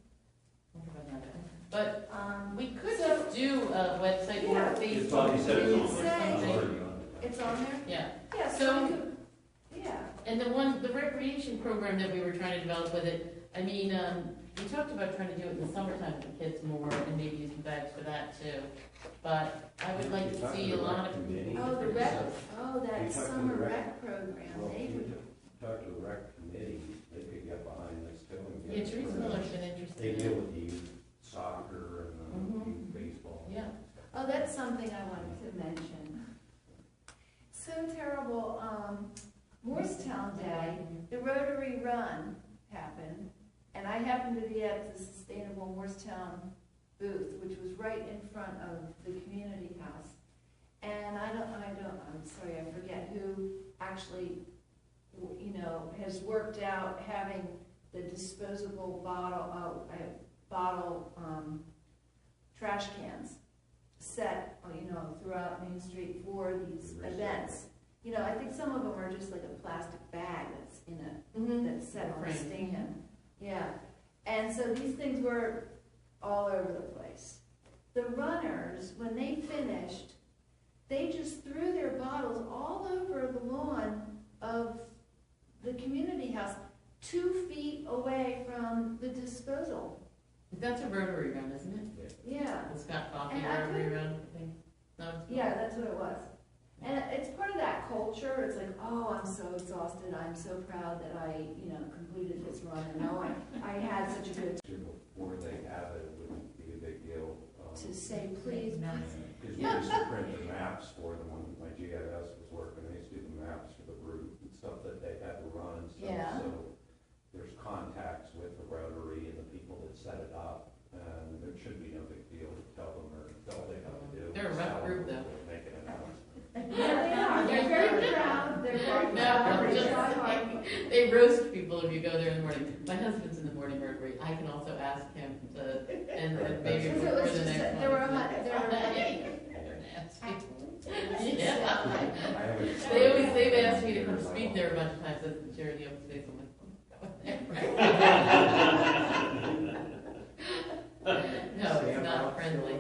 I wonder if I have it. But we could So- just do a website or Yeah. a It's Facebook on, he said it's on page or there. Say- something. It's on there? Yeah, Yeah, So- so we could, yeah. and the recreation program that we were trying to develop with it, we talked about trying to do it in the summertime for kids more and maybe use the bags for that too. But I would like to see a lot of, Oh, the rec, oh, You that talked to summer the rec- rec program, Well, they if would, you talk to the rec committee, they could get behind this too. And get yeah, Teresa Miller's been They interested deal in it. with the youth soccer and Mhm. youth baseball. Yeah. oh, that's something I wanted to mention. So terrible, Morristown Day, the Rotary Run happened, and I happened to be at the Sustainable Morristown booth, which was right in front of the community house. And I'm sorry, I forget who actually, has worked out having the disposable bottle trash cans set, throughout Main Street for these events. I think some of them are just like a plastic bag that's in a Mhm. that's set on a Frame. stand. Yeah. And so these things were all over the place. The runners, when they finished, they just threw their bottles all over the lawn of the community house, 2 feet away from the disposal. That's a Rotary Run, isn't it? Yeah. The Scott Coffee And I Rotary couldn't- Run thing? No, it's not. Yeah, that's what it was. And it's part of that culture. It's like, oh, I'm so exhausted. I'm so proud that I, completed this run. And now I had such a good Before they have it, it wouldn't be a big deal. to say, please, Because we used to print the maps for them when my GIS was working. They used to do the maps for the route and stuff that they had to run and stuff. Yeah. So there's contacts with the Rotary and the people that set it up. And there should be no big deal to tell them or all they have to do. They're a is rough tell group, them though. to Make an announcement. Yeah, they are. They're very proud. They're very No, proud. I'm They just try hard. saying, they roast people if you go there in the morning. My husband's in the morning Rotary. I can also ask him to, and maybe Because it before was the just, next one. there were They're nasty. Yeah. I haven't- They've asked me to come speak there a bunch of times at the charity open space. I'm like, no, it's not friendly.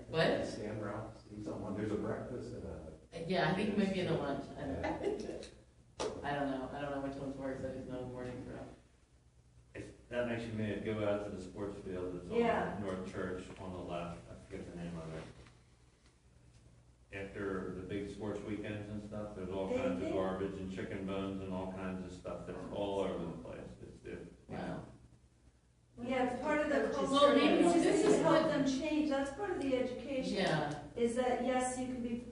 What? Sam Ralph, he's on one, there's a breakfast and a. Yeah, I think it might be in the lunch. I don't know. Yeah. I don't know which one's worse. I just know the morning for. That makes you mad, go out to the sports field that's Yeah. on North Church on the left, I forget the name of it. after the big sports weekends and stuff, there's all They kinds of did. garbage and chicken bones and all kinds of stuff that's all over the place. Wow. Yeah, it's part of the Well, culture. maybe This this is is help what- them change, that's part of the education. Yeah, Is that, yes, you can be,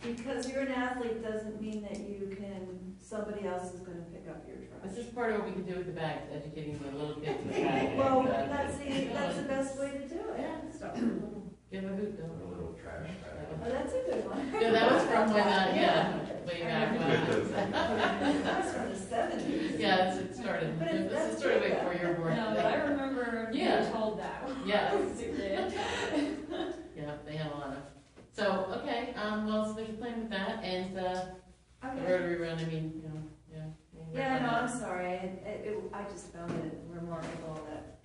because you're an athlete doesn't mean that you can, somebody else is gonna pick up your this trash. is part of what we can do with the bags, educating the little kids with bags. Well, that's the best way to do it. Yeah, start with a little, give a hoot, A go. little trash bag. Oh, that's a good one. No, that was from when, yeah, way back when. That's from the seventies. Yeah, it started, But this that's is sort of good, before you were born. No, but I remember being Yeah. told that. Yeah. When I was a kid. Yeah, they have a lot of, so, okay, well, so there's a plan with that, and, the Okay. Rotary Run, I mean, you know, yeah. we'll work Yeah, on no, that. I'm sorry, I just found it remarkable that,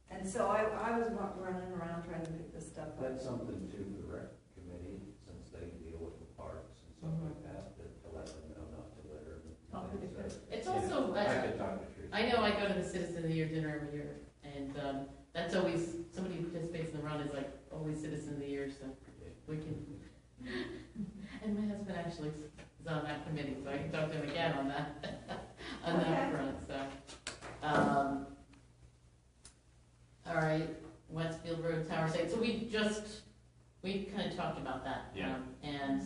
and so I was running around trying to pick this stuff up. That's something too for the rec committee, since they deal with the parks and stuff like that, to let them know not to litter. Oh, and things. So, It's yeah, also, I could talk to Teresa. I know I go to the Citizen of the Year dinner every year, and, that's always, somebody who participates in the run is like, always Citizen of the Year, so we can. And my husband actually is on that committee, so I can talk to him again on that, on that Okay. front, so. All right, Westfield Road Tower site, so we kind of talked about that. Yeah. And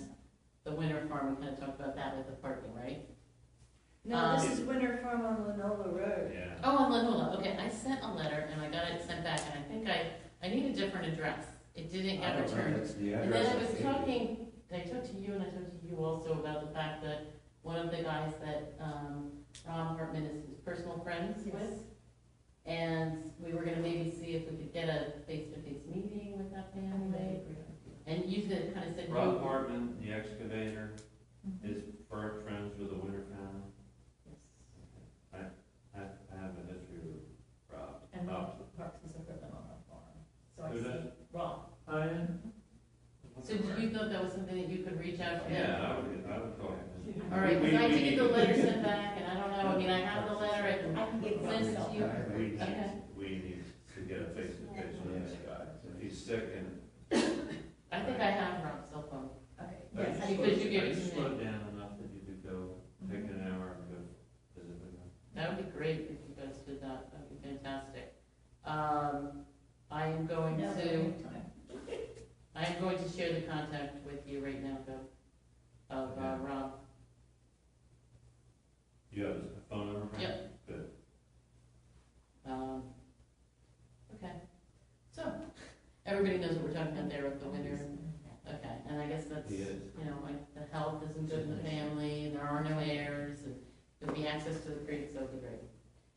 the Winter Farm, we kind of talked about that with the parking, right? No, this is Winter Farm on Lenola Road. Yeah. Oh, on Lenola, okay, I sent a letter and I got it sent back, and I think I need a different address. It didn't get returned. And then I was talking, I talked to you and I talked to you also about the fact that one of the guys that, Ron Hartman is his personal friends Yes. with. And we were gonna maybe see if we could get a face-to-face meeting with that family. And you said, kind of said. Rob you- Hartman, the excavator, is first friends with the Winter family. Yes. I have a history with Rob. And Oh. Parks and Equipment on that farm. So I Who's see, that? Rob. Oh, yeah? So did you thought that was something that you could reach out to him? Yeah, I would talk to him. All right, because I We did get the need- letter sent back, and I don't know, I mean, I have the letter, I can get I sent it myself. to you. We Okay. need to get a face-to-face with this guy. If he's sick and. I think I have Rob's cell phone. Okay, Are yes. Because you gave are it to me. slowed down enough that you could go take an hour and go visit with him? That would be great if you guys did that, that would be fantastic. I am going No, to, anytime. I am going to share the contact with you right now, Bill, of Okay. Rob. You have his phone number? Frank? Yep. Good. Okay, so, everybody knows what we're talking about there with the winter. Okay, and I guess that's, He is. you know, like, the health isn't good in the family, and there are no heirs, and there'd be access to the creek, so it'd be great.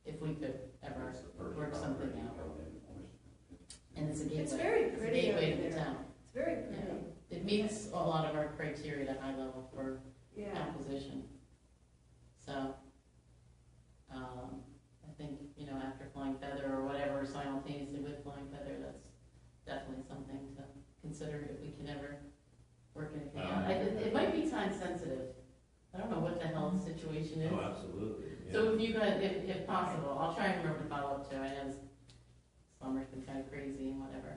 If we could ever, That's the first work something property out. you go in for. and it's a gateway. It's very It's a pretty gateway over to the there. town. It's very pretty. It meets a lot of our criteria at high level for Yeah. acquisition. So, I think, you know, after Flying Feather or whatever, simultaneously with Flying Feather, that's definitely something to consider if we can ever work anything out. It might be time sensitive. I don't know what the health situation is. Oh, absolutely. Yeah. So if you guys, if possible, I'll try and remember to follow up too. I know summer's been kind of crazy and whatever.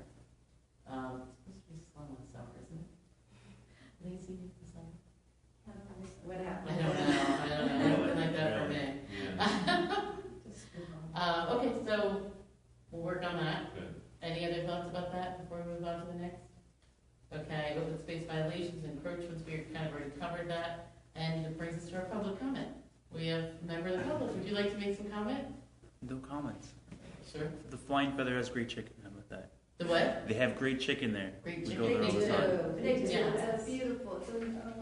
It's supposed to be slow in the summer, isn't it? Lazy in the summer? What I happened? don't know, nothing like that for me. Yeah. Just move on. Okay, so we'll work on that. Good. Any other thoughts about that before we move on to the next? Okay, open space violations, encroachments, we kind of already covered that. And it brings us to our public comment. We have a member of the public. Would you like to make some comment? No comments. Sure. The Flying Feather has great chicken. How about that? The what? They have great chicken there. Great We chicken. go there all the time. They do, Yeah. that's beautiful, it's a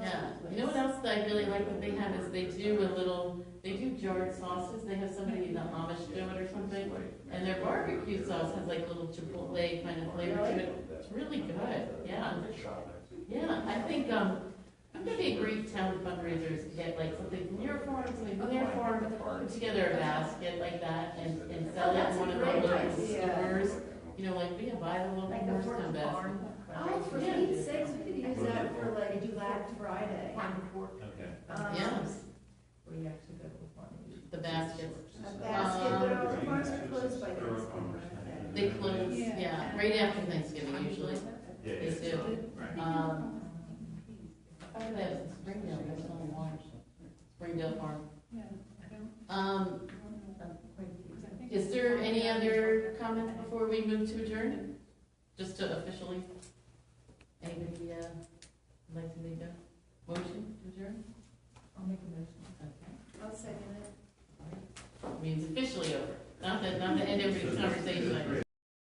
Yeah, you know what else that I really like that they have is they do jarred sauces, they have somebody, the Amish do it or something, and their barbecue sauce has like little chipotle kind of flavor to it, it's really good, yeah. Yeah, I think, it'd be a great town fundraiser to get like something from your farm, something from their farm, put together a basket like that and sell it in one of the great local idea. stores. You know, like, we have buy the local Like the Morristown basket. farm. Oh, for Yeah. Pete's sakes, we could use that for like Black Friday. Okay. Yeah. Where you actually go to the farm. and you- The baskets. A basket, but our farms are closed by Thanksgiving. They close, Yeah. yeah, right after Thanksgiving usually. Yeah, They it's, do. right. How did that, in Springdale, there's only one, Springdale Farm. Yeah, I don't Um, know. Because I think is there any other comments before we move to adjourn? Just to officially, anybody, like to make a motion to adjourn? I'll make a motion. Okay. I'll second it. Means officially over, not the end of the conversation.